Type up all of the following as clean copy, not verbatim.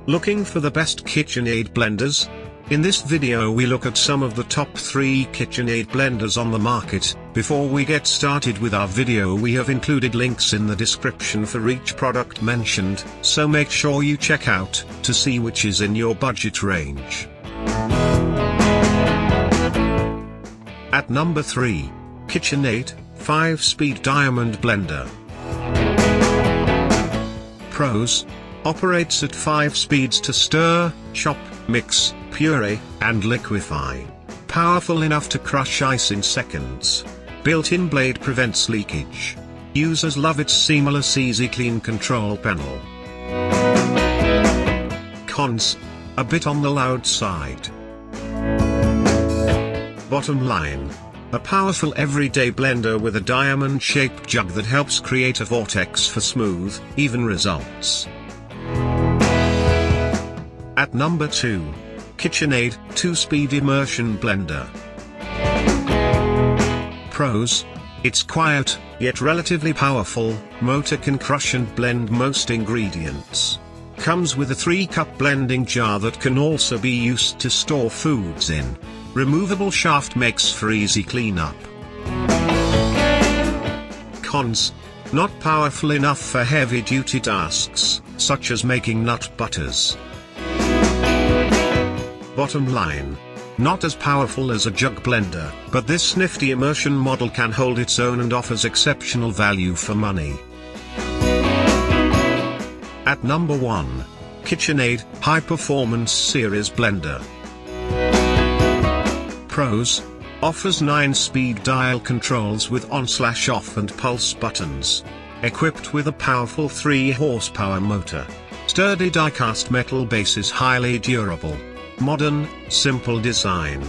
Looking for the best KitchenAid blenders? In this video we look at some of the top 3 KitchenAid blenders on the market. Before we get started with our video, we have included links in the description for each product mentioned, so make sure you check out to see which is in your budget range. At number 3, KitchenAid 5-speed diamond blender. Pros: operates at 5 speeds to stir, chop, mix, puree, and liquefy. Powerful enough to crush ice in seconds. Built-in blade prevents leakage. Users love its seamless easy clean control panel. Cons: a bit on the loud side. Bottom line: a powerful everyday blender with a diamond-shaped jug that helps create a vortex for smooth, even results. At number 2, KitchenAid 2-speed immersion blender. Pros: it's quiet, yet relatively powerful. Motor can crush and blend most ingredients. Comes with a 3-cup blending jar that can also be used to store foods in. Removable shaft makes for easy cleanup. Cons: not powerful enough for heavy-duty tasks, such as making nut butters. Bottom line: not as powerful as a jug blender, but this nifty immersion model can hold its own and offers exceptional value for money. At number 1, KitchenAid High Performance Series Blender. Pros: offers 9-speed dial controls with on/off and pulse buttons. Equipped with a powerful 3-horsepower motor. Sturdy die-cast metal base is highly durable. Modern, simple design.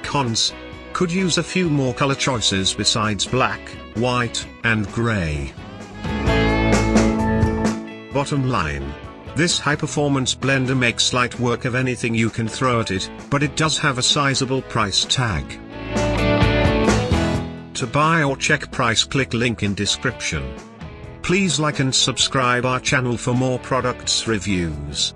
Cons: could use a few more color choices besides black, white, and gray. Bottom line: this high-performance blender makes light work of anything you can throw at it, but it does have a sizable price tag. To buy or check price, click link in description. Please like and subscribe our channel for more products reviews.